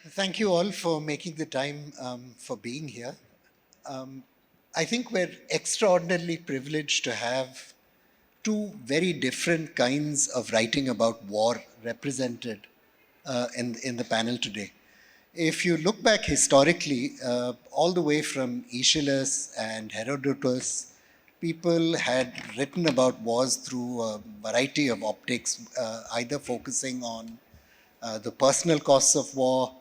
Thank you all for making the time for being here. I think we're extraordinarily privileged to have two very different kinds of writing about war represented in the panel today. If you look back historically, all the way from Aeschylus and Herodotus, people had written about wars through a variety of optics, either focusing on the personal costs of war,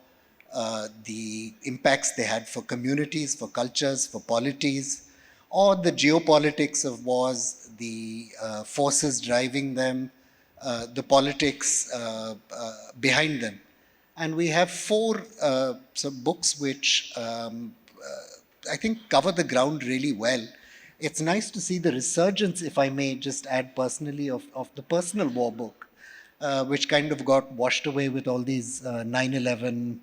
the impacts they had for communities, for cultures, for polities, or the geopolitics of wars, the forces driving them, the politics behind them. And we have four some books which I think cover the ground really well. It's nice to see the resurgence, if I may just add personally, of the personal war book, which kind of got washed away with all these 9/11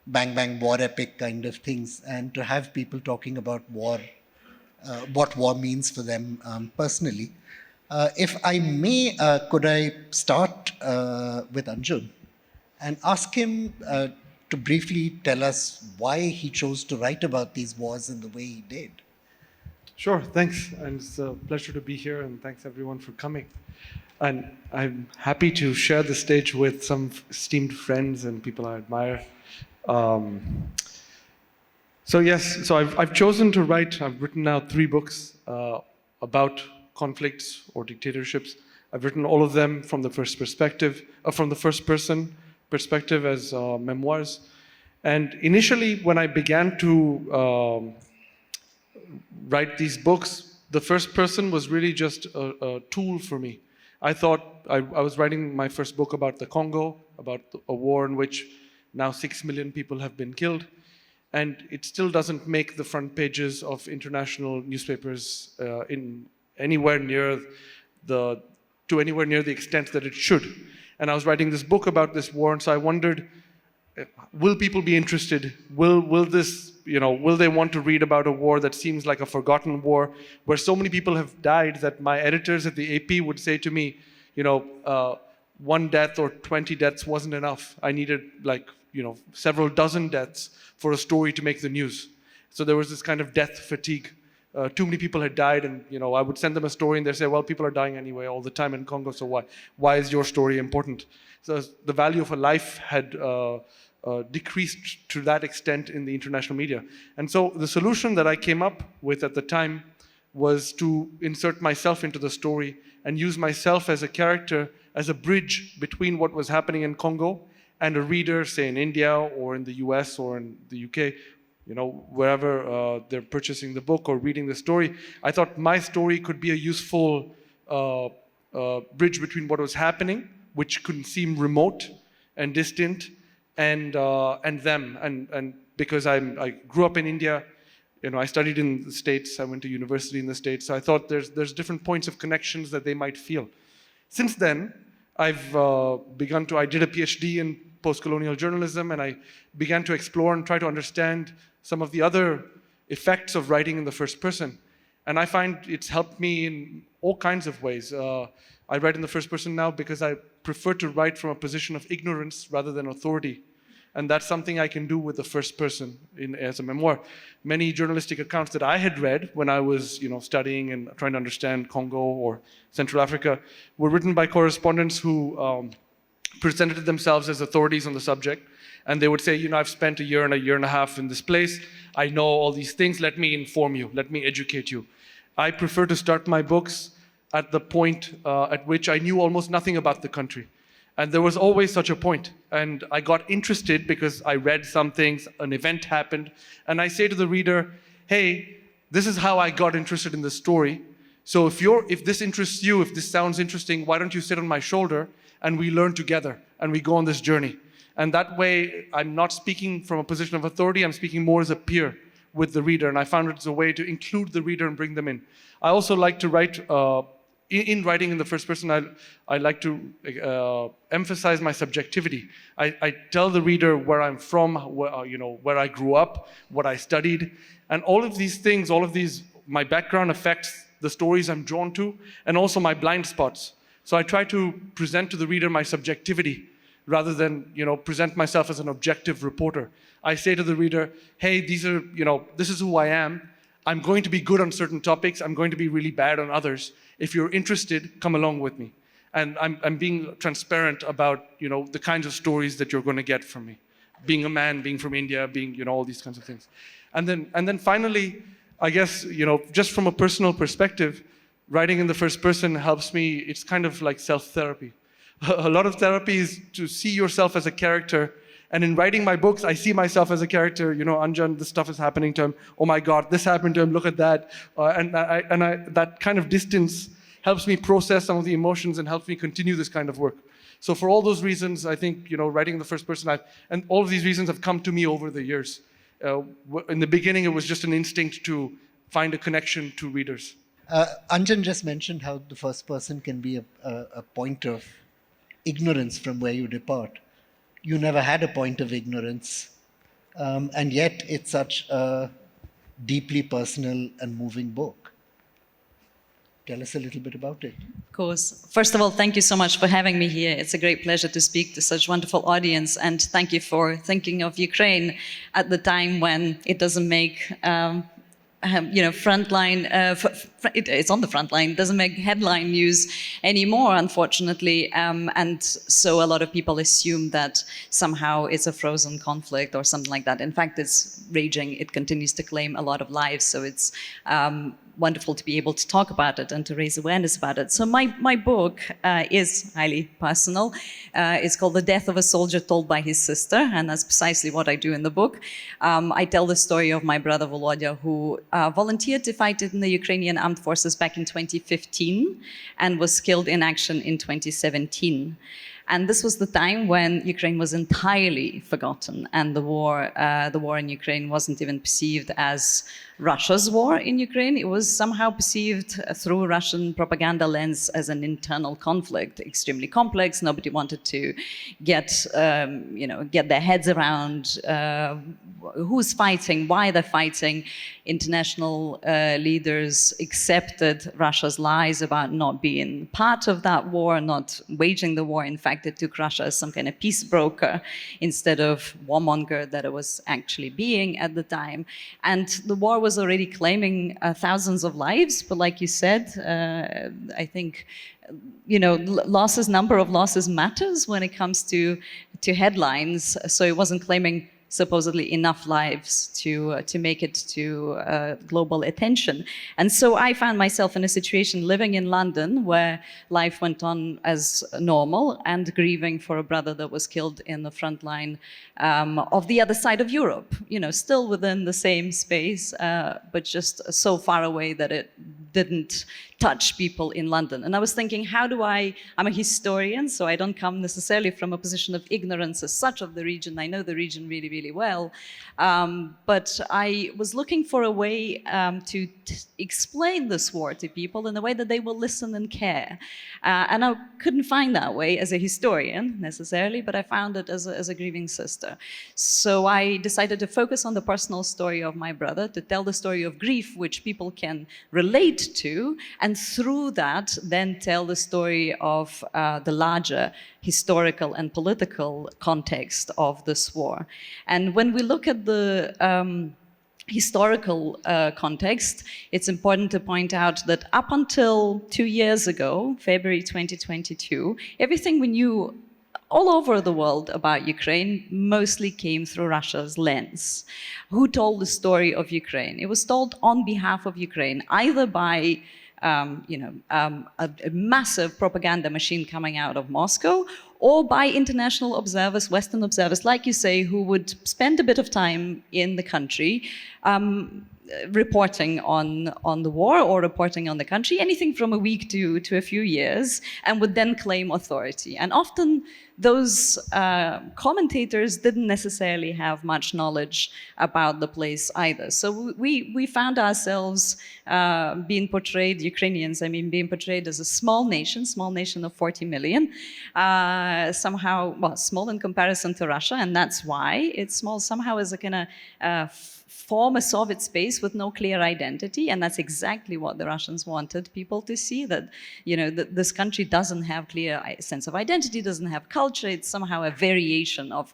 bang bang war epic kind of things, and to have people talking about war, what war means for them personally. If I may, could I start with Anjan and ask him to briefly tell us why he chose to write about these wars in the way he did? Sure, thanks. And it's a pleasure to be here, and thanks everyone for coming. And I'm happy to share the stage with some esteemed friends and people I admire. So I've chosen to write. I've written now 3 books about conflicts or dictatorships. I've written all of them from the first person perspective as memoirs. And initially, when I began to write these books, the first person was really just a tool for me. I thought I was writing my first book about the Congo, about a war in which now 6 million people have been killed, and it still doesn't make the front pages of international newspapers in anywhere near the extent that it should. And I was writing this book about this war, and so I wondered, will people be interested? Will they want to read about a war that seems like a forgotten war, where so many people have died that my editors at the AP would say to me, 1 death or 20 deaths wasn't enough. I needed several dozen deaths for a story to make the news. So there was this kind of death fatigue. Too many people had died, and I would send them a story, and they say, well, people are dying anyway all the time in Congo, so why is your story important? So the value of a life had decreased to that extent in the international media. And so the solution that I came up with at the time was to insert myself into the story and use myself as a character, as a bridge between what was happening in Congo and a reader, say in India or in the US or in the UK, wherever they're purchasing the book or reading the story. I thought my story could be a useful bridge between what was happening, which could seem remote and distant, and them. And because I grew up in India, I studied in the States, I went to university in the States, so I thought there's different points of connections that they might feel. Since then, I did a PhD in post-colonial journalism, and I began to explore and try to understand some of the other effects of writing in the first person. And I find it's helped me in all kinds of ways. I write in the first person now because I prefer to write from a position of ignorance rather than authority. And that's something I can do with the first person as a memoir. Many journalistic accounts that I had read when I was studying and trying to understand Congo or Central Africa were written by correspondents who presented themselves as authorities on the subject. And they would say, I've spent a year and a half in this place. I know all these things. Let me inform you. Let me educate you. I prefer to start my books at the point at which I knew almost nothing about the country. And there was always such a point. And I got interested because I read some things, an event happened, and I say to the reader, hey, this is how I got interested in the story. So if this interests you, if this sounds interesting, why don't you sit on my shoulder and we learn together and we go on this journey. And that way, I'm not speaking from a position of authority, I'm speaking more as a peer with the reader. And I found it's a way to include the reader and bring them in. I also like to write, in writing in the first person, I like to emphasize my subjectivity. I tell the reader where I'm from, where I grew up, what I studied. And all of these things, my background affects the stories I'm drawn to, and also my blind spots. So I try to present to the reader my subjectivity rather than, present myself as an objective reporter. I say to the reader, hey, this is who I am. I'm going to be good on certain topics. I'm going to be really bad on others. If you're interested, come along with me. And I'm being transparent about, the kinds of stories that you're going to get from me. Being a man, being from India, being, all these kinds of things. And then finally, I guess, just from a personal perspective, writing in the first person helps me. It's kind of like self-therapy. A lot of therapy is to see yourself as a character. And in writing my books, I see myself as a character. Anjan, this stuff is happening to him. Oh my God, this happened to him. Look at that. And that kind of distance helps me process some of the emotions and helps me continue this kind of work. So for all those reasons, I think, writing in the first person, and all of these reasons have come to me over the years. In the beginning, it was just an instinct to find a connection to readers. Anjan just mentioned how the first person can be a point of ignorance from where you depart. You never had a point of ignorance, and yet it's such a deeply personal and moving book. Tell us a little bit about it. Of course. First of all, thank you so much for having me here. It's a great pleasure to speak to such wonderful audience, and thank you for thinking of Ukraine at the time when it doesn't make frontline, it's on the front line, doesn't make headline news anymore, unfortunately. And so a lot of people assume that somehow it's a frozen conflict or something like that. In fact, it's raging. It continues to claim a lot of lives. So it's wonderful to be able to talk about it and to raise awareness about it. So my book is highly personal. It's called The Death of a Soldier Told by His Sister, and that's precisely what I do in the book. I tell the story of my brother Volodya, who volunteered to fight in the Ukrainian armed forces back in 2015 and was killed in action in 2017. And this was the time when Ukraine was entirely forgotten, and the war in Ukraine wasn't even perceived as Russia's war in Ukraine. It was somehow perceived through Russian propaganda lens as an internal conflict, extremely complex. Nobody wanted to get their heads around who's fighting, why they're fighting. International leaders accepted Russia's lies about not being part of that war, not waging the war. In fact, it took Russia as some kind of peace broker instead of warmonger that it was actually being at the time. And the war was already claiming thousands of lives, but like you said, I think number of losses matters when it comes to headlines. So it wasn't claiming supposedly enough lives to make it to global attention. And so I found myself in a situation living in London where life went on as normal and grieving for a brother that was killed in the front line of the other side of Europe, still within the same space, but just so far away that it didn't touch people in London. And I was thinking, I'm a historian, so I don't come necessarily from a position of ignorance as such of the region. I know the region really, really well. But I was looking for a way to explain this war to people in a way that they will listen and care. And I couldn't find that way as a historian necessarily, but I found it as a grieving sister. So I decided to focus on the personal story of my brother, to tell the story of grief, which people can relate to, and through that, then tell the story of the larger historical and political context of this war. And when we look at the historical context, it's important to point out that up until 2 years ago, February 2022, everything we knew all over the world about Ukraine mostly came through Russia's lens. Who told the story of Ukraine? It was told on behalf of Ukraine, either by a massive propaganda machine coming out of Moscow, or by international observers, Western observers, like you say, who would spend a bit of time in the country reporting on the war or reporting on the country, anything from a week to a few years, and would then claim authority. And often those commentators didn't necessarily have much knowledge about the place either. So we found ourselves being portrayed, Ukrainians, being portrayed as a small nation of 40 million, somehow, small in comparison to Russia, and that's why it's small, somehow as a kind of form a Soviet space with no clear identity, and that's exactly what the Russians wanted people to see, that, you know, that this country doesn't have clear sense of identity, doesn't have culture, it's somehow a variation of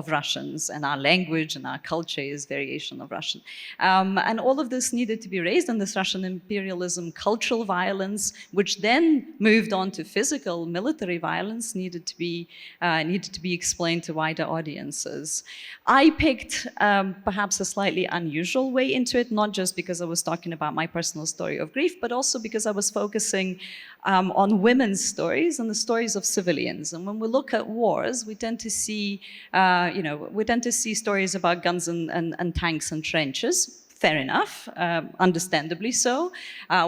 Russians, and our language and our culture is variation of Russian. And all of this needed to be raised, and this Russian imperialism, cultural violence, which then moved on to physical military violence, needed to be explained to wider audiences. I picked perhaps a slightly unusual way into it, not just because I was talking about my personal story of grief, but also because I was focusing on women's stories and the stories of civilians. And when we look at wars, we tend to see, stories about guns and tanks and trenches. Fair enough, understandably so.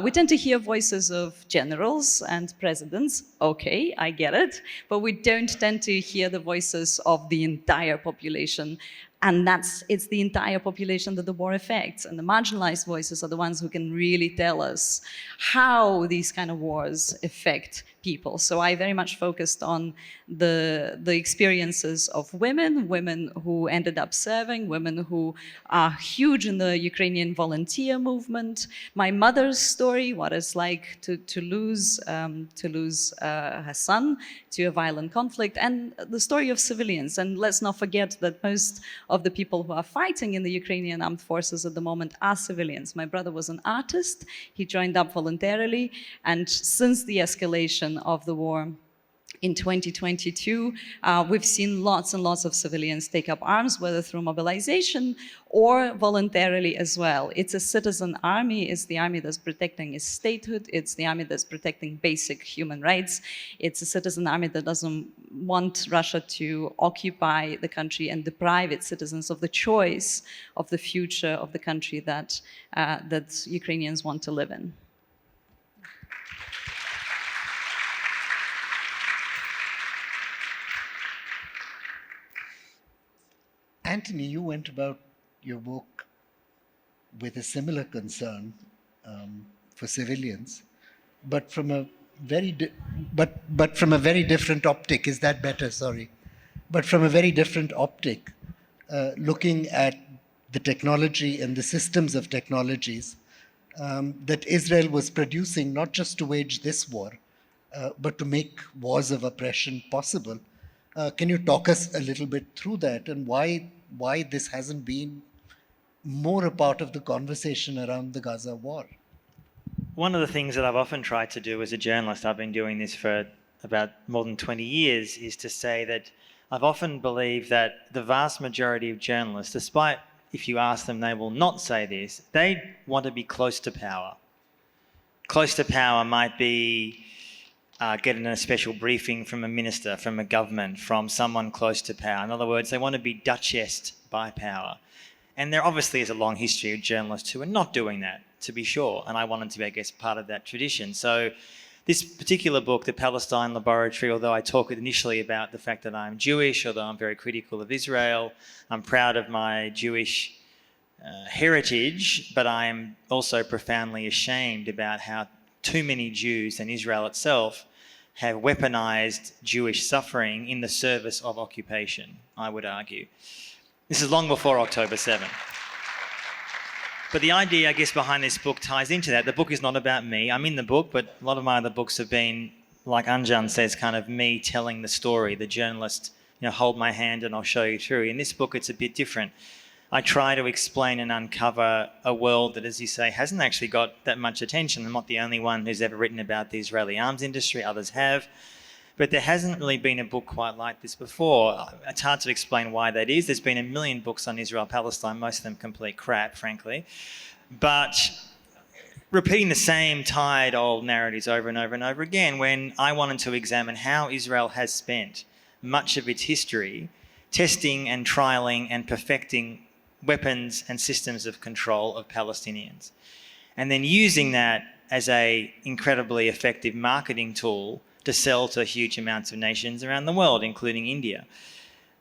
We tend to hear voices of generals and presidents. Okay, I get it. But we don't tend to hear the voices of the entire population. And it's the entire population that the war affects. And the marginalized voices are the ones who can really tell us how these kind of wars affect people. So I very much focused on the experiences of women who ended up serving, women who are huge in the Ukrainian volunteer movement. My mother's story, what it's like to lose her son to a violent conflict, and the story of civilians. And let's not forget that most of the people who are fighting in the Ukrainian armed forces at the moment are civilians. My brother was an artist. He joined up voluntarily, and since the escalation of the war in 2022, we've seen lots and lots of civilians take up arms, whether through mobilization or voluntarily as well. It's a citizen army. It's the army that's protecting its statehood. It's the army that's protecting basic human rights. It's a citizen army that doesn't want Russia to occupy the country and deprive its citizens of the choice of the future of the country that Ukrainians want to live in. Antony, you went about your book with a similar concern for civilians, but from a very different optic. Is that better? Sorry, but from a very different optic, looking at the technology and the systems of technologies that Israel was producing, not just to wage this war, but to make wars of oppression possible. Can you talk us a little bit through that, and why this hasn't been more a part of the conversation around the Gaza war? One of the things that I've often tried to do as a journalist, I've been doing this for about more than 20 years, is to say that I've often believed that the vast majority of journalists, despite if you ask them, they will not say this, they want to be close to power. Close to power might be getting a special briefing from a minister, from a government, from someone close to power. In other words, they want to be duchessed by power. And there obviously is a long history of journalists who are not doing that, to be sure. And I wanted to be, I guess, part of that tradition. So this particular book, The Palestine Laboratory, although I talk initially about the fact that I'm Jewish, although I'm very critical of Israel, I'm proud of my Jewish heritage, but I am also profoundly ashamed about how too many Jews and Israel itself have weaponized Jewish suffering in the service of occupation, I would argue. This is long before October 7. But the idea, I guess, behind this book ties into that. The book is not about me. I'm in the book, but a lot of my other books have been, like Anjan says, kind of me telling the story, the journalist, hold my hand and I'll show you through. In this book, it's a bit different. I try to explain and uncover a world that, as you say, hasn't actually got that much attention. I'm not the only one who's ever written about the Israeli arms industry, others have. But there hasn't really been a book quite like this before. It's hard to explain why that is. There's been a million books on Israel-Palestine, most of them complete crap, frankly. But repeating the same tired old narratives over and over and over again, when I wanted to examine how Israel has spent much of its history testing and trialling and perfecting weapons and systems of control of Palestinians, and then using that as an incredibly effective marketing tool to sell to huge amounts of nations around the world, including India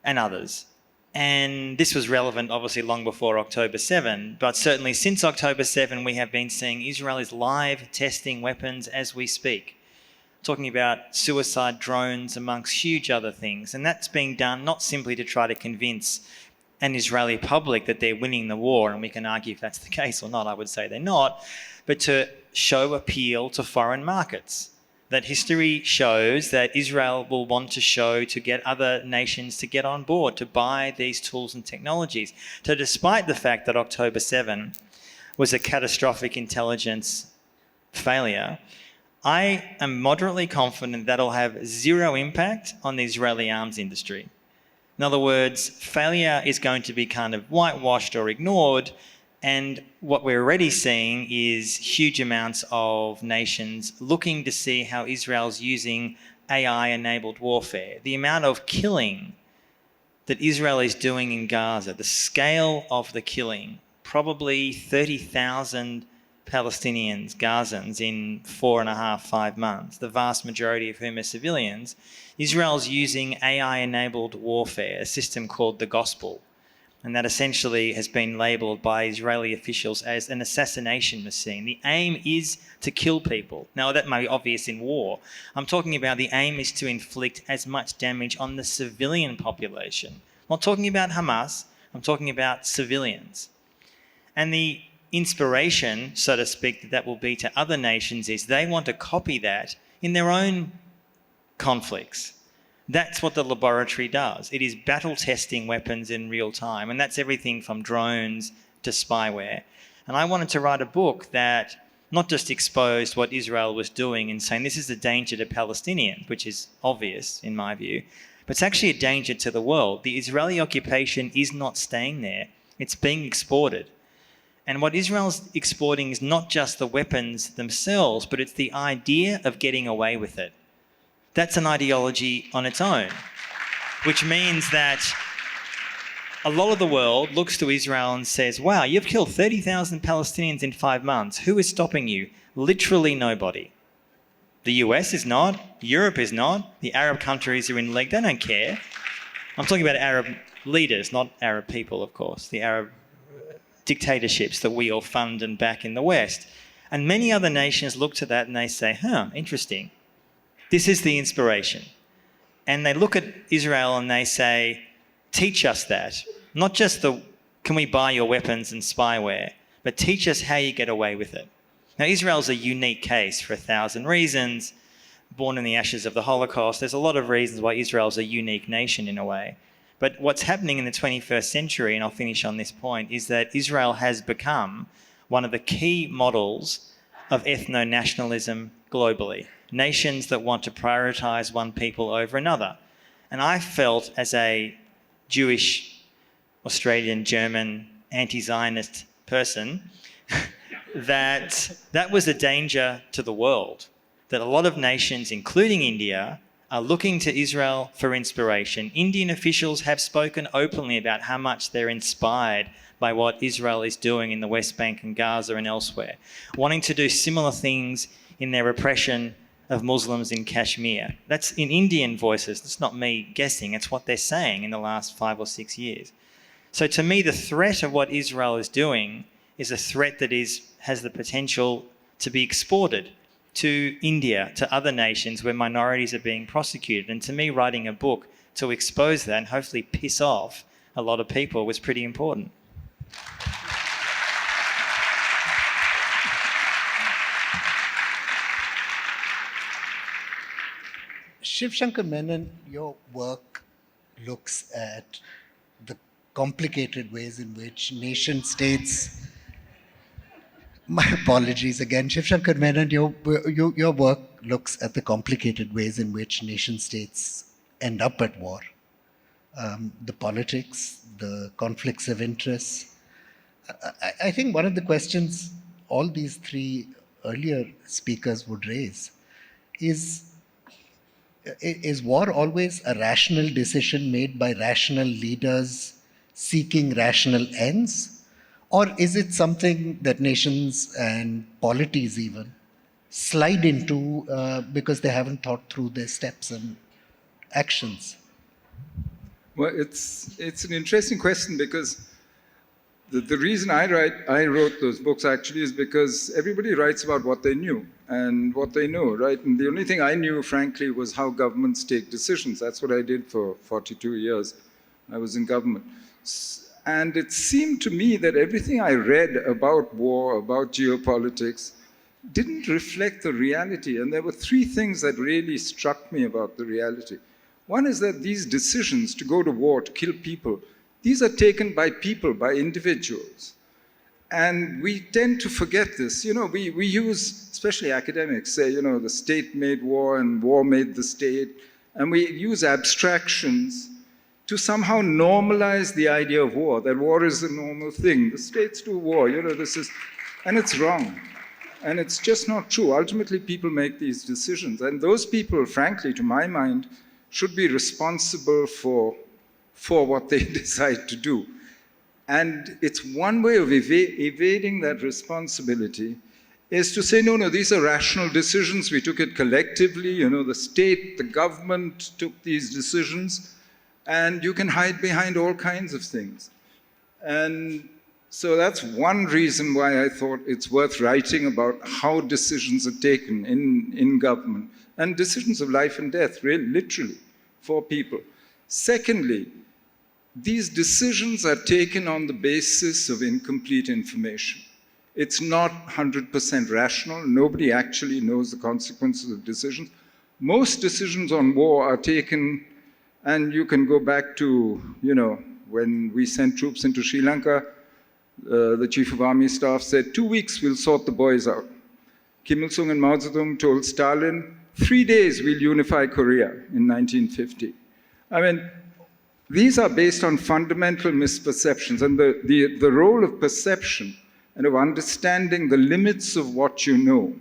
and others. And this was relevant, obviously, long before October 7, but certainly since October 7, we have been seeing Israel is live testing weapons as we speak, talking about suicide drones amongst huge other things. And that's being done not simply to try to convince an Israeli public that they're winning the war, and we can argue if that's the case or not. I would say they're not, but to show appeal to foreign markets. That history shows that Israel will want to show to get other nations to get on board, to buy these tools and technologies. So despite the fact that October 7 was a catastrophic intelligence failure, I am moderately confident that'll have zero impact on the Israeli arms industry. In other words, failure is going to be kind of whitewashed or ignored, and what we're already seeing is huge amounts of nations looking to see how Israel's using AI-enabled warfare. The amount of killing that Israel is doing in Gaza, the scale of the killing, probably 30,000 Palestinians, Gazans, in 4.5, 5 months, the vast majority of whom are civilians. Israel's using AI-enabled warfare, a system called the Gospel, and that essentially has been labelled by Israeli officials as an assassination machine. The aim is to kill people. Now, that may be obvious in war. I'm talking about the aim is to inflict as much damage on the civilian population. I'm not talking about Hamas, I'm talking about civilians. And the inspiration, so to speak, that will be to other nations is they want to copy that in their own conflicts. That's what the laboratory does. It is battle testing weapons in real time, and that's everything from drones to spyware. And I wanted to write a book that not just exposed what Israel was doing and saying this is a danger to Palestinians, which is obvious in my view, but it's actually a danger to the world. The Israeli occupation is not staying there. It's being exported. And what Israel's exporting is not just the weapons themselves, but it's the idea of getting away with it. That's an ideology on its own, which means that a lot of the world looks to Israel and says, wow, you've killed 30,000 Palestinians in 5 months. Who is stopping you? Literally nobody. The US is not. Europe is not. The Arab countries are in league. They don't care. I'm talking about Arab leaders, not Arab people, of course. The Arab dictatorships that we all fund and back in the West. And many other nations look to that and they say, interesting. This is the inspiration. And they look at Israel and they say, teach us that. Not just can we buy your weapons and spyware, but teach us how you get away with it. Now, Israel's a unique case for 1,000 reasons. Born in the ashes of the Holocaust, there's a lot of reasons why Israel's a unique nation in a way. But what's happening in the 21st century, and I'll finish on this point, is that Israel has become one of the key models of ethno-nationalism globally. Nations that want to prioritise one people over another. And I felt as a Jewish, Australian, German, anti-Zionist person that was a danger to the world. That a lot of nations, including India, are looking to Israel for inspiration. Indian officials have spoken openly about how much they're inspired by what Israel is doing in the West Bank and Gaza and elsewhere, wanting to do similar things in their repression of Muslims in Kashmir. That's in Indian voices. That's not me guessing. It's what they're saying in the last 5 or 6 years. So to me, the threat of what Israel is doing is a threat that has the potential to be exported to India, to other nations where minorities are being prosecuted. And to me, writing a book to expose that and hopefully piss off a lot of people was pretty important. Shivshankar Menon, your work looks at the complicated ways in which nation states. My apologies again. Shivshankar Menon, your work looks at the complicated ways in which nation states end up at war. The politics, the conflicts of interest. I think one of the questions all these 3 earlier speakers would raise is war always a rational decision made by rational leaders seeking rational ends? Or is it something that nations and polities even slide into because they haven't thought through their steps and actions? Well, it's an interesting question because the reason I wrote those books actually is because everybody writes about what they knew and what they know, right? And the only thing I knew, frankly, was how governments take decisions. That's what I did for 42 years. I was in government. And it seemed to me that everything I read about war, about geopolitics, didn't reflect the reality. And there were three things that really struck me about the reality. One is that these decisions to go to war, to kill people, these are taken by people, by individuals. And we tend to forget this. You know, we use, especially academics, say, you know, the state made war and war made the state. And we use abstractions to somehow normalize the idea of war, that war is a normal thing. The states do war, you know, and it's wrong. And it's just not true. Ultimately, people make these decisions. And those people, frankly, to my mind, should be responsible for what they decide to do. And it's one way of evading that responsibility is to say, no, these are rational decisions. We took it collectively. You know, the state, the government took these decisions. And you can hide behind all kinds of things. And so that's one reason why I thought it's worth writing about how decisions are taken in government. And decisions of life and death, really, literally, for people. Secondly, these decisions are taken on the basis of incomplete information. It's not 100% rational. Nobody actually knows the consequences of decisions. Most decisions on war are taken, and you can go back to, you know, when we sent troops into Sri Lanka, the chief of army staff said, 2 weeks we'll sort the boys out. Kim Il-sung and Mao Zedong told Stalin, 3 days we'll unify Korea in 1950. I mean, these are based on fundamental misperceptions, and the role of perception and of understanding the limits of what you know,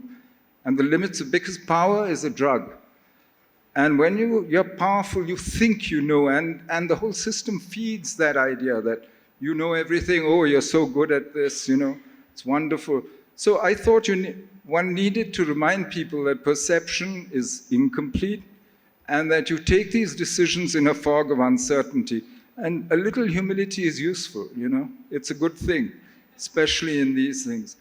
and the limits of, because power is a drug. And when you're powerful, you think you know, and the whole system feeds that idea that you know everything, oh, you're so good at this, you know, it's wonderful. So I thought one needed to remind people that perception is incomplete and that you take these decisions in a fog of uncertainty. And a little humility is useful, you know, it's a good thing, especially in these things.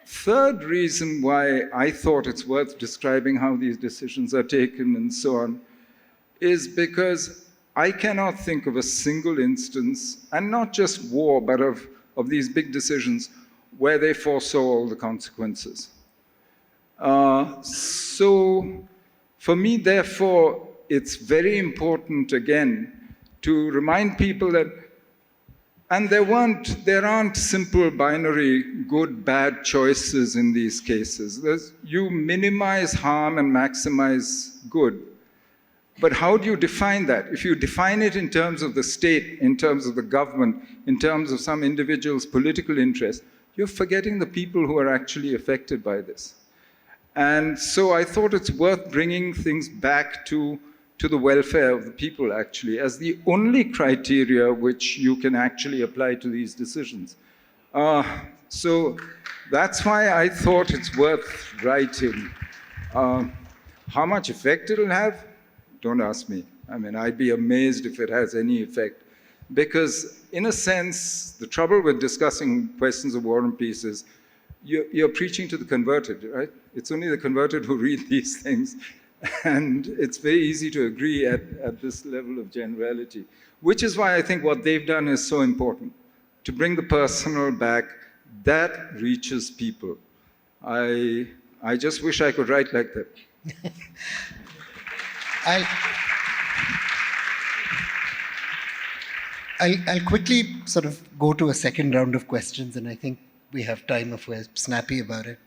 Third reason why I thought it's worth describing how these decisions are taken and so on is because I cannot think of a single instance, and not just war, but of these big decisions, where they foresaw all the consequences. So for me, therefore, it's very important, again, to remind people that, and there aren't simple binary good, bad choices in these cases. You minimize harm and maximize good. But how do you define that? If you define it in terms of the state, in terms of the government, in terms of some individual's political interest, you're forgetting the people who are actually affected by this. And so I thought it's worth bringing things back to the welfare of the people, actually, as the only criteria which you can actually apply to these decisions. So that's why I thought it's worth writing. How much effect it'll have? Don't ask me. I mean, I'd be amazed if it has any effect. Because, in a sense, the trouble with discussing questions of war and peace is you're preaching to the converted, right? It's only the converted who read these things. And it's very easy to agree at this level of generality, which is why I think what they've done is so important. To bring the personal back, that reaches people. I just wish I could write like that. I'll quickly sort of go to a second round of questions, and I think we have time if we're snappy about it.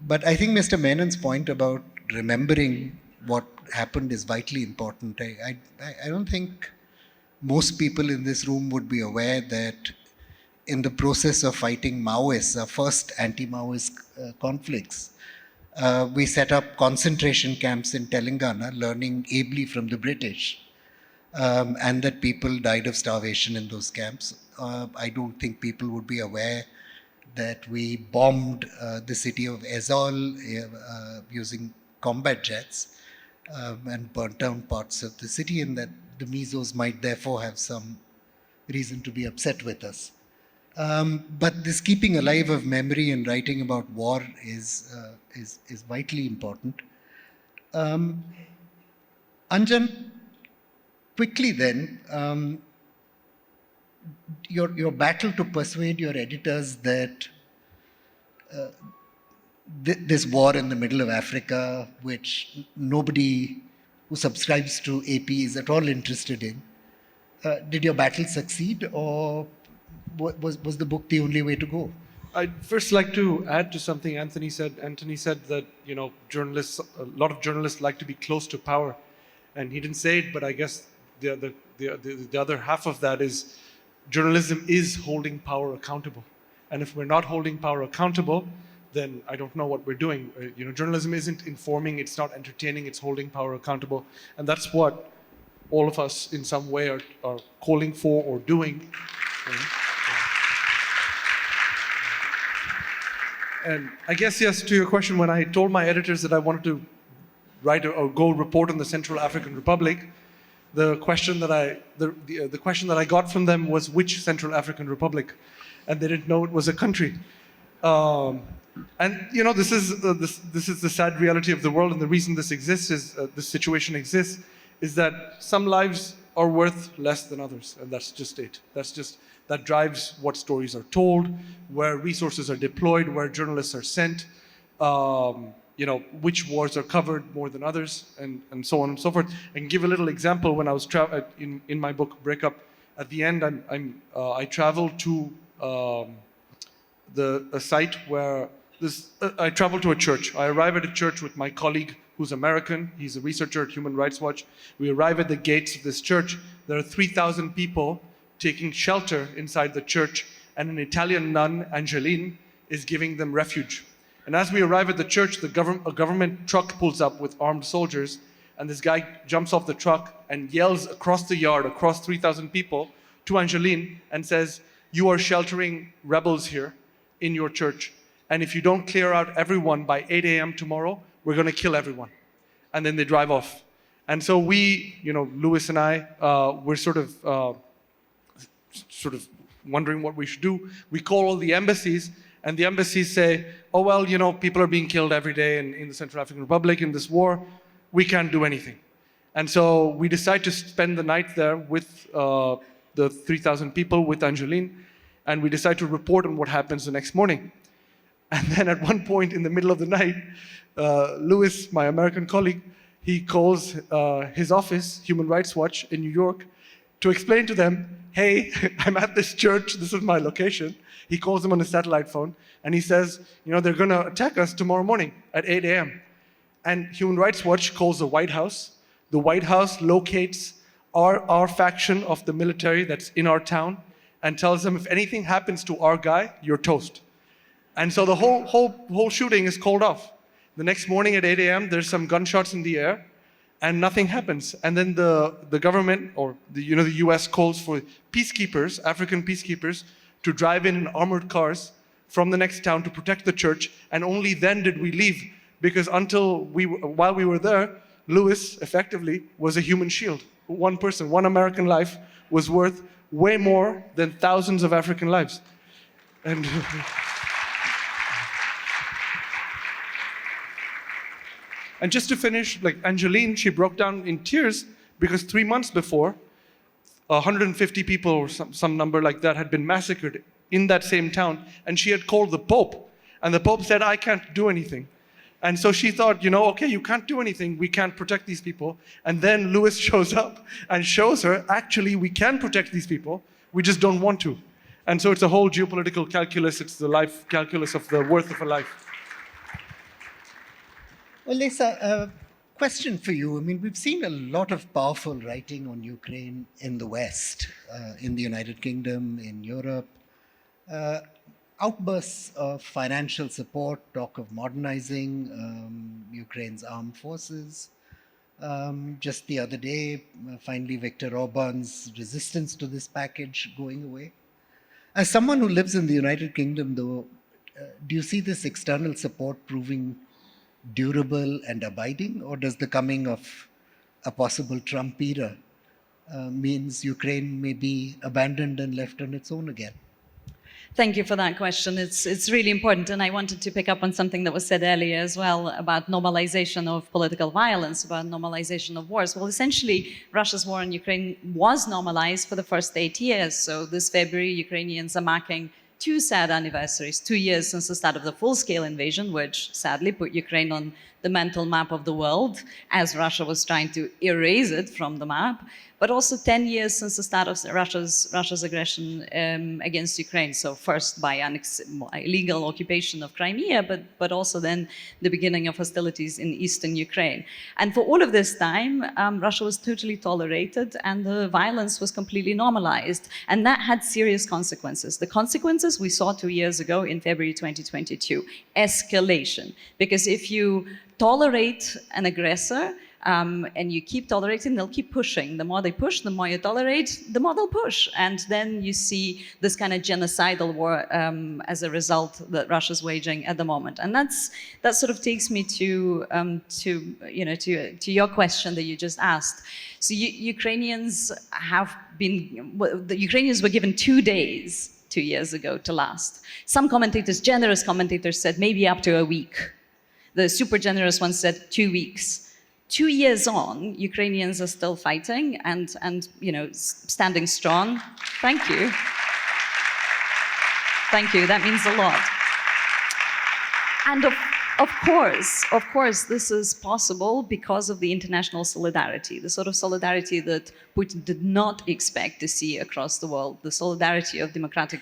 But I think Mr. Menon's point about remembering what happened is vitally important. I don't think most people in this room would be aware that in the process of fighting Maoists, our first anti-Maoist conflicts, we set up concentration camps in Telangana, learning ably from the British, and that people died of starvation in those camps. I don't think people would be aware that we bombed the city of Aizol using combat jets and burnt down parts of the city, and that the Mesos might therefore have some reason to be upset with us. But this keeping alive of memory and writing about war is vitally important. Anjan, quickly then, your battle to persuade your editors that this war in the middle of Africa, which nobody who subscribes to AP is at all interested in, did your battle succeed, or was the book the only way to go? I'd first like to add to something Anthony said. Anthony said that, journalists, a lot of journalists like to be close to power. And he didn't say it, but I guess the other half of that is journalism is holding power accountable. And if we're not holding power accountable, then I don't know what we're doing. Journalism isn't informing, it's not entertaining, it's holding power accountable. And that's what all of us in some way are calling for or doing. And I guess, yes, to your question, when I told my editors that I wanted to write or go report on the Central African Republic, the question that I got from them was which Central African Republic, and they didn't know it was a country. And this is the sad reality of the world, and the reason this exists is this situation exists is that some lives are worth less than others, and that's just it. That drives what stories are told, where resources are deployed, where journalists are sent, which wars are covered more than others, and so on and so forth. I can give a little example. When I was in my book Breakup, at the end, I traveled to a site where I traveled to a church. I arrive at a church with my colleague who's American. He's a researcher at Human Rights Watch. We arrive at the gates of this church. There are 3,000 people taking shelter inside the church, and an Italian nun, Angeline, is giving them refuge. And as we arrive at the church, a government truck pulls up with armed soldiers, and this guy jumps off the truck and yells across the yard, across 3,000 people, to Angeline and says, "You are sheltering rebels here in your church, and if you don't clear out everyone by 8 a.m. tomorrow, we're going to kill everyone." And then they drive off. And so we, Louis and I, we're sort of wondering what we should do. We call all the embassies, and the embassies say, "Oh, well, people are being killed every day in the Central African Republic in this war. We can't do anything." And so we decide to spend the night there with the 3,000 people, with Angeline, and we decide to report on what happens the next morning. And then at one point in the middle of the night, Louis, my American colleague, he calls his office, Human Rights Watch in New York, to explain to them, "Hey, I'm at this church, this is my location." He calls them on a satellite phone, and he says, "They're going to attack us tomorrow morning at 8 a.m. And Human Rights Watch calls the White House. The White House locates our faction of the military that's in our town and tells them, if anything happens to our guy, you're toast. And so the whole shooting is called off. The next morning at 8 a.m., there's some gunshots in the air, and nothing happens. And then the government, or the U.S. calls for peacekeepers, African peacekeepers, to drive in armored cars from the next town to protect the church. And only then did we leave, because while we were there, Louis effectively was a human shield. One person, one American life was worth way more than thousands of African lives. And and just to finish, like Angeline, she broke down in tears because 3 months before, 150 people or some number like that had been massacred in that same town, and she had called the Pope, and the Pope said, "I can't do anything." And so she thought, okay, you can't do anything, we can't protect these people. And then Louis shows up and shows her, actually, we can protect these people, we just don't want to. And so it's a whole geopolitical calculus, it's the life calculus of the worth of a life. Olesya, a question for you. I mean, we've seen a lot of powerful writing on Ukraine in the West, in the United Kingdom, in Europe. Outbursts of financial support, talk of modernizing Ukraine's armed forces. Just the other day, finally, Viktor Orban's resistance to this package going away. As someone who lives in the United Kingdom, though, do you see this external support proving durable and abiding, or does the coming of a possible Trump era means Ukraine may be abandoned and left on its own again? Thank you for that question. It's really important, and I wanted to pick up on something that was said earlier as well about normalization of political violence, about normalization of wars. Well, essentially, Russia's war in Ukraine was normalized for the first 8 years. So this February, Ukrainians are marking 2 sad anniversaries, 2 years since the start of the full-scale invasion, which sadly put Ukraine on the mental map of the world, as Russia was trying to erase it from the map, but also 10 years since the start of Russia's aggression against Ukraine. So first by illegal occupation of Crimea, but also then the beginning of hostilities in eastern Ukraine. And for all of this time, Russia was totally tolerated and the violence was completely normalized. And that had serious consequences. The consequences we saw 2 years ago in February 2022, escalation. Because if you tolerate an aggressor, and you keep tolerating, they'll keep pushing. The more they push, the more you tolerate, the more they'll push. And then you see this kind of genocidal war as a result that Russia's waging at the moment. And that sort of takes me to your question that you just asked. So Ukrainians the Ukrainians were given 2 days 2 years ago to last. Some commentators, generous commentators, said maybe up to a week. The super generous ones said 2 weeks. 2 years on, Ukrainians are still fighting and standing strong. Thank you. Thank you. That means a lot. And of course, this is possible because of the international solidarity, the sort of solidarity that Putin did not expect to see across the world, the solidarity of democratic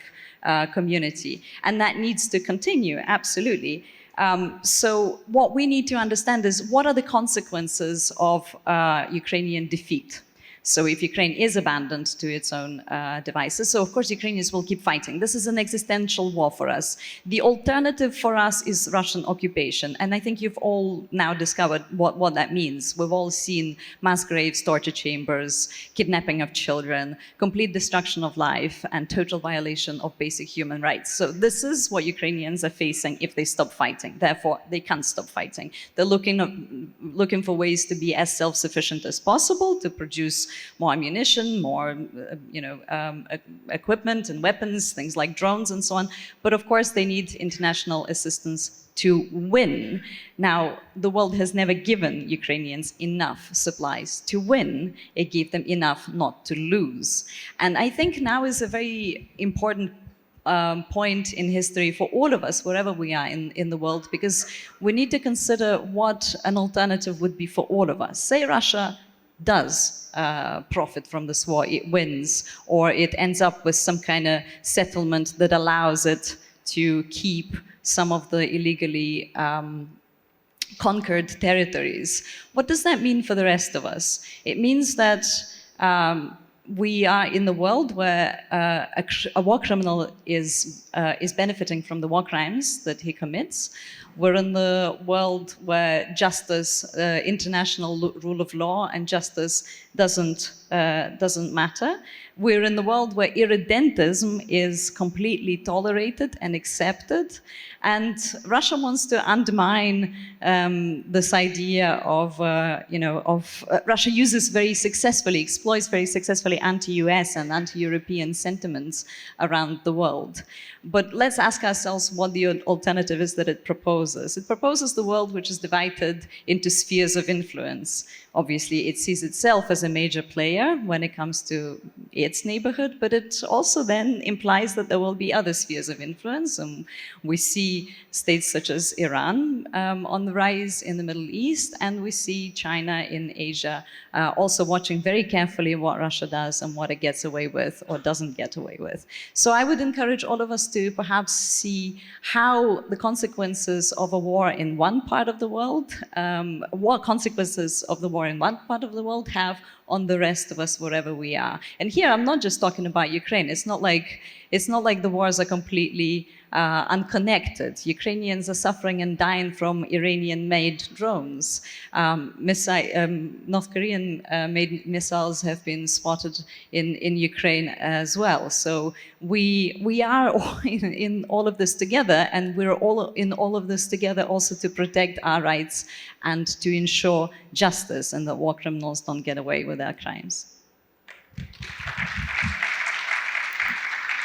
community. And that needs to continue, absolutely. So what we need to understand is what are the consequences of Ukrainian defeat? So if Ukraine is abandoned to its own devices, so of course Ukrainians will keep fighting. This is an existential war for us. The alternative for us is Russian occupation. And I think you've all now discovered what that means. We've all seen mass graves, torture chambers, kidnapping of children, complete destruction of life, and total violation of basic human rights. So this is what Ukrainians are facing if they stop fighting. Therefore, they can't stop fighting. They're looking for ways to be as self-sufficient as possible, to produce more ammunition, more equipment and weapons, things like drones and so on. But of course, they need international assistance to win. Now, the world has never given Ukrainians enough supplies to win. It gave them enough not to lose. And I think now is a very important point in history for all of us, wherever we are in the world, because we need to consider what an alternative would be for all of us. Say Russia does profit from this war, it wins, or it ends up with some kind of settlement that allows it to keep some of the illegally conquered territories. What does that mean for the rest of us? It means that we are in the world where a war criminal is benefiting from the war crimes that he commits. We're in the world where justice, international rule of law and justice doesn't matter. We're in the world where irredentism is completely tolerated and accepted. And Russia wants to undermine this idea of, Russia uses very successfully, exploits very successfully anti-US and anti-European sentiments around the world. But let's ask ourselves what the alternative is that it proposes. It proposes the world which is divided into spheres of influence. Obviously, it sees itself as a major player when it comes to its neighborhood, but it also then implies that there will be other spheres of influence. And we see states such as Iran on the rise in the Middle East, and we see China in Asia also watching very carefully what Russia does and what it gets away with or doesn't get away with. So I would encourage all of us to perhaps see how the consequences of a war in one part of the world, what consequences of the war in one part of the world have on the rest of us wherever we are. And here I'm not just talking about Ukraine. It's not like the wars are completely unconnected. Ukrainians are suffering and dying from Iranian-made drones. North Korean-made missiles have been spotted in Ukraine as well. So we are all in all of this together, and we're all in all of this together also to protect our rights and to ensure justice and that war criminals don't get away with their crimes.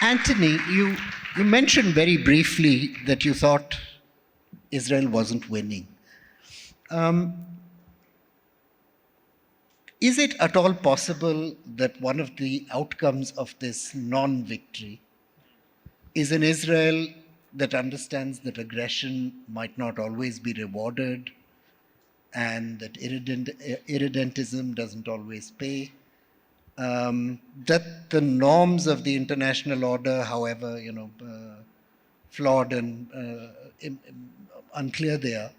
Anthony, you mentioned very briefly that you thought Israel wasn't winning. Is it at all possible that one of the outcomes of this non-victory is an Israel that understands that aggression might not always be rewarded and that irredentism doesn't always pay? That the norms of the international order, however flawed and unclear they are,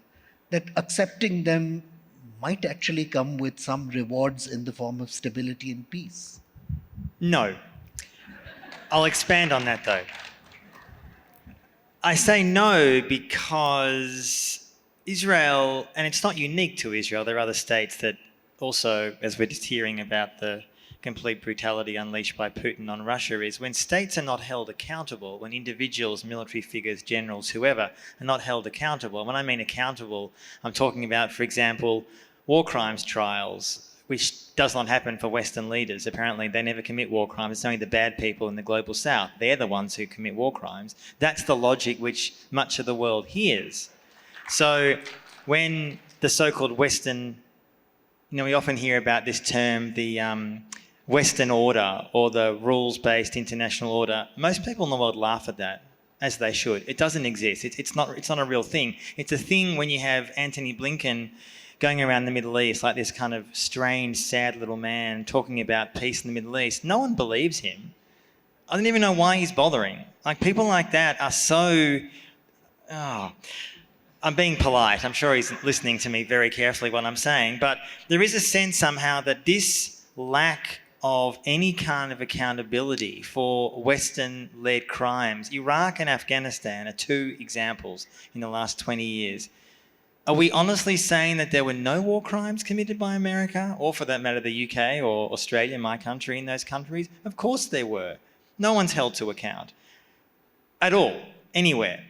that accepting them might actually come with some rewards in the form of stability and peace? No. I'll expand on that though. I say no because Israel, and it's not unique to Israel, there are other states that also, as we're just hearing about the complete brutality unleashed by Putin on Russia, is when states are not held accountable, when individuals, military figures, generals, whoever, are not held accountable. And when I mean accountable, I'm talking about, for example, war crimes trials, which does not happen for Western leaders. Apparently, they never commit war crimes. It's only the bad people in the global south. They're the ones who commit war crimes. That's the logic which much of the world hears. So when the so-called Western, we often hear about this term, the Western order or the rules-based international order. Most people in the world laugh at that, as they should. It doesn't exist. It's not a real thing. It's a thing when you have Antony Blinken going around the Middle East like this kind of strange, sad little man talking about peace in the Middle East. No one believes him. I don't even know why he's bothering. Like, people like that are so... I'm being polite. I'm sure he's listening to me very carefully what I'm saying. But there is a sense somehow that this lack of any kind of accountability for Western-led crimes, Iraq and Afghanistan are two examples in the last 20 years. Are we honestly saying that there were no war crimes committed by America, or for that matter the UK or Australia, my country, in those countries? Of course there were. No one's held to account. At all. Anywhere.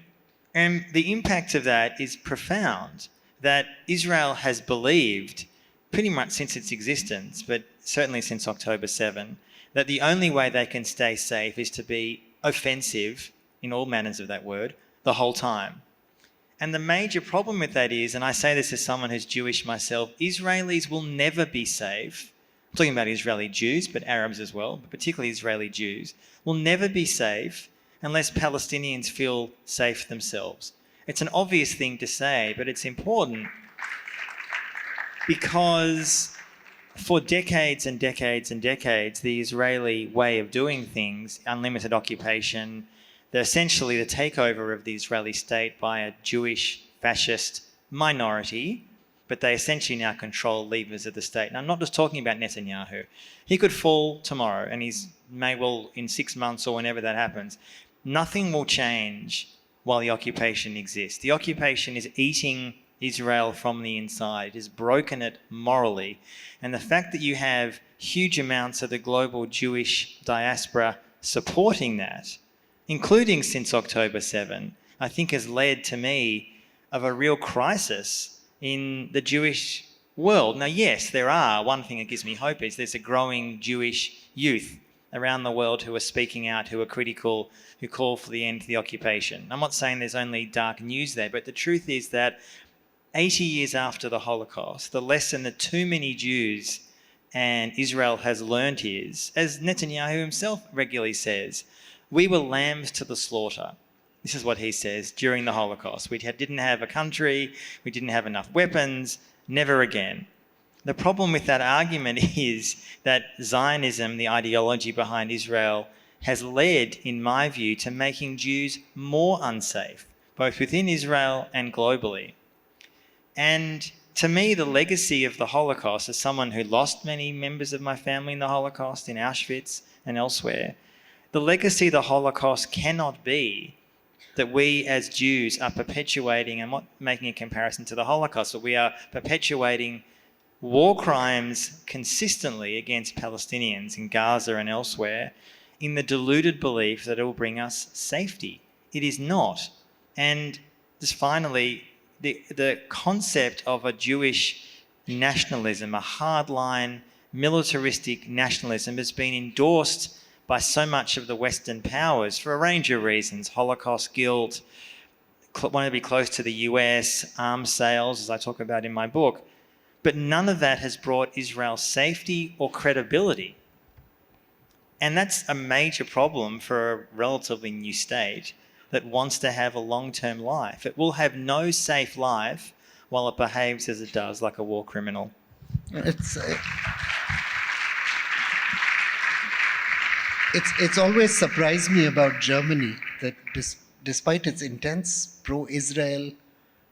And the impact of that is profound, that Israel has believed, pretty much since its existence, but certainly since October 7, that the only way they can stay safe is to be offensive, in all manners of that word, the whole time. And the major problem with that is, and I say this as someone who's Jewish myself, Israelis will never be safe. I'm talking about Israeli Jews, but Arabs as well, but particularly Israeli Jews, will never be safe unless Palestinians feel safe themselves. It's an obvious thing to say, but it's important because for decades and decades and decades, the Israeli way of doing things, unlimited occupation, essentially the takeover of the Israeli state by a Jewish fascist minority, but they essentially now control levers of the state. And I'm not just talking about Netanyahu. He could fall tomorrow, and he's may well in 6 months or whenever that happens. Nothing will change while the occupation exists. The occupation is eating Israel from the inside. It has broken it morally. And the fact that you have huge amounts of the global Jewish diaspora supporting that, including since October 7, I think has led to me of a real crisis in the Jewish world. Now, yes, one thing that gives me hope is there's a growing Jewish youth around the world who are speaking out, who are critical, who call for the end to the occupation. I'm not saying there's only dark news there, but the truth is that 80 years after the Holocaust, the lesson that too many Jews and Israel has learnt is, as Netanyahu himself regularly says, we were lambs to the slaughter. This is what he says during the Holocaust. We didn't have a country, we didn't have enough weapons, never again. The problem with that argument is that Zionism, the ideology behind Israel, has led, in my view, to making Jews more unsafe, both within Israel and globally. And to me, the legacy of the Holocaust, as someone who lost many members of my family in the Holocaust, in Auschwitz and elsewhere, the legacy of the Holocaust cannot be that we as Jews are perpetuating, I'm not making a comparison to the Holocaust, but we are perpetuating war crimes consistently against Palestinians in Gaza and elsewhere in the deluded belief that it will bring us safety. It is not. And just finally, the concept of a Jewish nationalism, a hardline militaristic nationalism, has been endorsed by so much of the Western powers for a range of reasons: Holocaust guilt, wanting to be close to the US, arms sales, as I talk about in my book. But none of that has brought Israel safety or credibility. And that's a major problem for a relatively new state that wants to have a long-term life. It will have no safe life while it behaves as it does, like a war criminal. It's always surprised me about Germany that despite its intense pro-Israel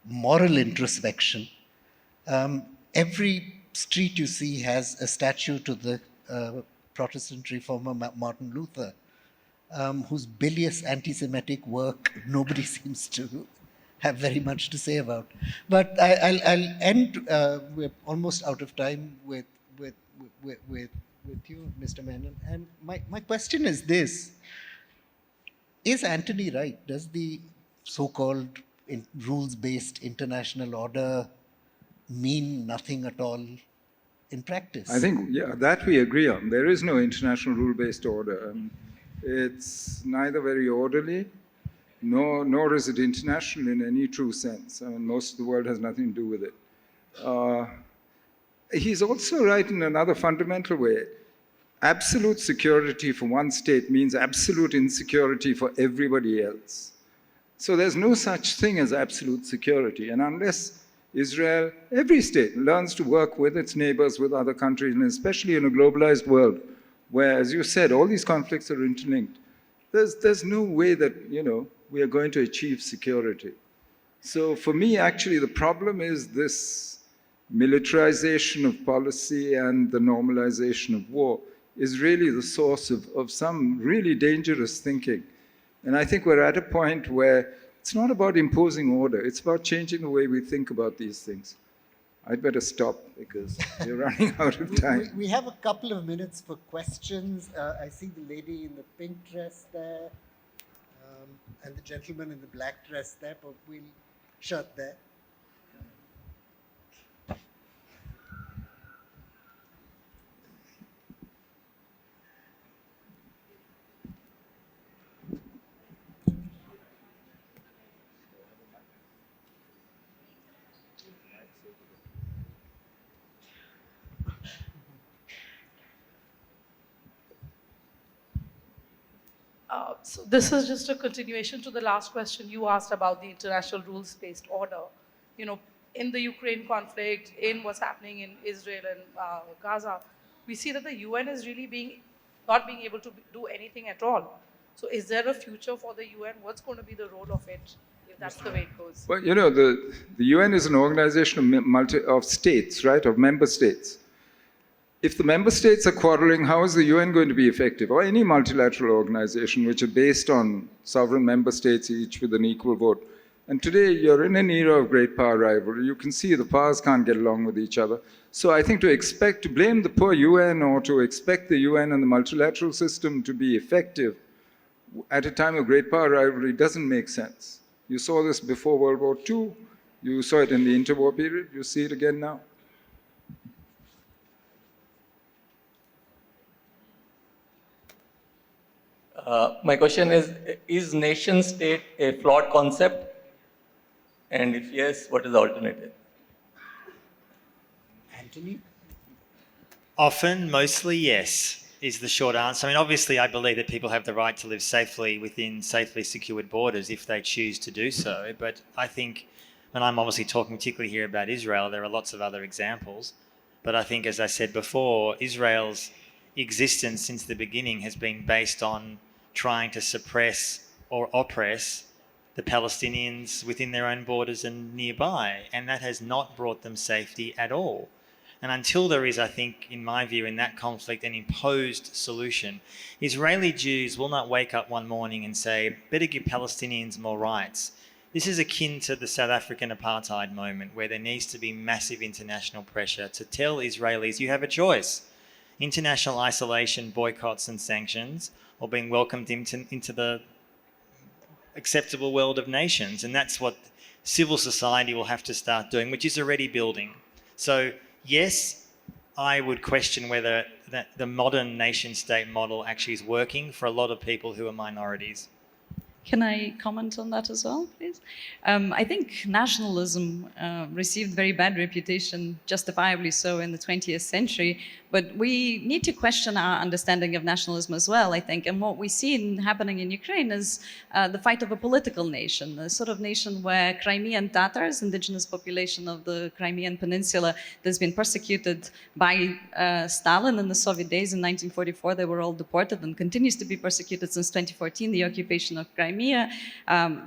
moral introspection, every street you see has a statue to the Protestant reformer Martin Luther, whose bilious anti-Semitic work nobody seems to have very much to say about. But I'll end, we're almost out of time with you, Mr. Menon. And my question is this: is Antony right? Does the so-called rules-based international order mean nothing at all in practice? I think, yeah, that we agree on. There is no international rule-based order. It's neither very orderly, nor is it international in any true sense. I mean, most of the world has nothing to do with it. He's also right in another fundamental way. Absolute security for one state means absolute insecurity for everybody else. So there's no such thing as absolute security. And unless Israel, every state, learns to work with its neighbors, with other countries, and especially in a globalized world, where, as you said, all these conflicts are interlinked, there's no way that, we are going to achieve security. So for me, actually, the problem is this militarization of policy and the normalization of war is really the source of some really dangerous thinking. And I think we're at a point where it's not about imposing order, it's about changing the way we think about these things. I'd better stop because we're running out of time. We have a couple of minutes for questions. I see the lady in the pink dress there, and the gentleman in the black dress there, but we'll shut there. So this is just a continuation to the last question you asked about the international rules-based order. In the Ukraine conflict, in what's happening in Israel and Gaza, we see that the UN is really not being able to do anything at all. So is there a future for the UN? What's going to be the role of it if that's the way it goes? Well, the UN is an organization of states, right, of member states. If the member states are quarreling, how is the UN going to be effective? Or any multilateral organization which are based on sovereign member states, each with an equal vote. And today, you're in an era of great power rivalry. You can see the powers can't get along with each other. So I think to blame the poor UN or to expect the UN and the multilateral system to be effective at a time of great power rivalry doesn't make sense. You saw this before World War II. You saw it in the interwar period. You see it again now. My question is nation state a flawed concept? And if yes, what is the alternative? Antony? Often, mostly yes, is the short answer. I mean, obviously, I believe that people have the right to live safely within safely secured borders if they choose to do so. But I think, and I'm obviously talking particularly here about Israel, there are lots of other examples. But I think, as I said before, Israel's existence since the beginning has been based on trying to suppress or oppress the Palestinians within their own borders and nearby, and that has not brought them safety at all. And until there is, I think, in my view, in that conflict, an imposed solution, Israeli Jews will not wake up one morning and say, better give Palestinians more rights. This is akin to the South African apartheid moment, where there needs to be massive international pressure to tell Israelis, you have a choice. International isolation, boycotts and sanctions, or being welcomed into the acceptable world of nations. And that's what civil society will have to start doing, which is already building. So yes, I would question whether that the modern nation-state model actually is working for a lot of people who are minorities. Can I comment on that as well, please? I think nationalism received very bad reputation, justifiably so, in the 20th century. But we need to question our understanding of nationalism as well, I think. And what we see happening in Ukraine is the fight of a political nation, a sort of nation where Crimean Tatars, indigenous population of the Crimean Peninsula, that's been persecuted by Stalin in the Soviet days in 1944. They were all deported and continues to be persecuted since 2014, the occupation of Crimea,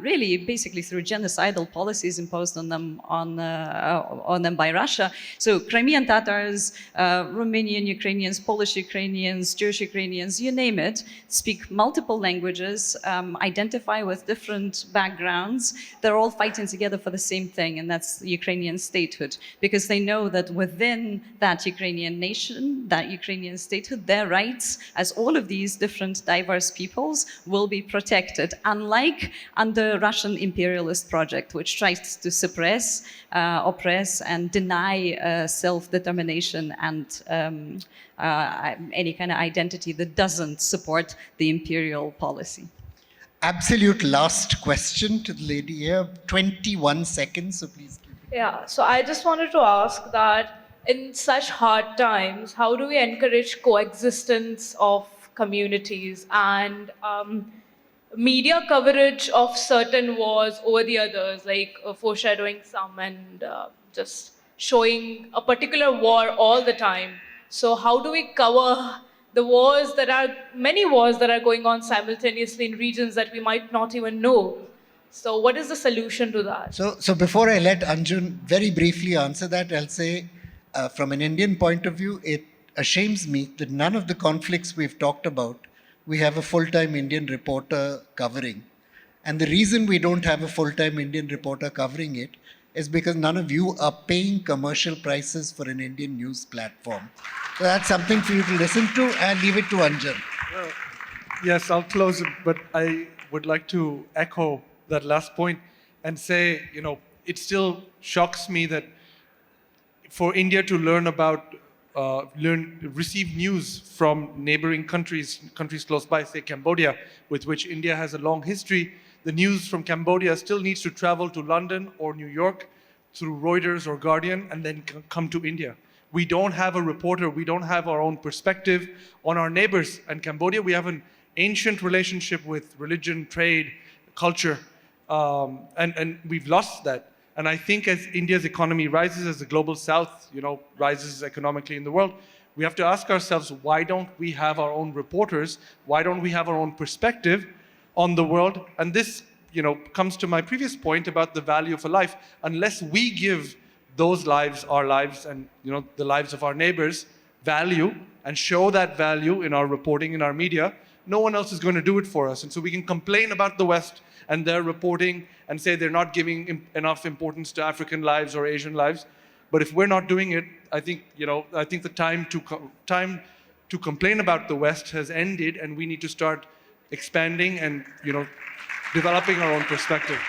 really basically through genocidal policies imposed on them by Russia. So Crimean Tatars, Romanian Ukrainians, Polish Ukrainians, Jewish Ukrainians, you name it, speak multiple languages, identify with different backgrounds. They're all fighting together for the same thing, and that's the Ukrainian statehood, because they know that within that Ukrainian nation, that Ukrainian statehood, their rights as all of these different diverse peoples will be protected, unlike under Russian imperialist project, which tries to suppress, oppress, and deny self-determination and any kind of identity that doesn't support the imperial policy. Absolute last question to the lady here. 21 seconds, so please keep it. Yeah, so I just wanted to ask that in such hard times, how do we encourage coexistence of communities and media coverage of certain wars over the others, like foreshadowing some and just showing a particular war all the time? So how do we cover the wars that are, many wars that are going on simultaneously in regions that we might not even know? So what is the solution to that? So before I let Anjan very briefly answer that, I'll say from an Indian point of view, it ashames me that none of the conflicts we've talked about, we have a full-time Indian reporter covering. And the reason we don't have a full-time Indian reporter covering it is because none of you are paying commercial prices for an Indian news platform. So that's something for you to listen to, and leave it to Anjan. Yes, I'll close it, but I would like to echo that last point and say, it still shocks me that for India to learn about, receive news from neighboring countries close by, say Cambodia, with which India has a long history, the news from Cambodia still needs to travel to London or New York through Reuters or Guardian and then come to India. We don't have a reporter, we don't have our own perspective on our neighbors. And Cambodia, we have an ancient relationship with religion, trade, culture, and we've lost that. And I think as India's economy rises, as the global south, rises economically in the world, we have to ask ourselves, why don't we have our own reporters? Why don't we have our own perspective on the world? And this, comes to my previous point about the value of a life. Unless we give those lives, our lives, and the lives of our neighbors value, and show that value in our reporting, in our media, no one else is going to do it for us. And so we can complain about the West and their reporting and say they're not giving enough importance to African lives or Asian lives. But if we're not doing it, I think the time to complain about the West has ended, and we need to start expanding and developing our own perspective.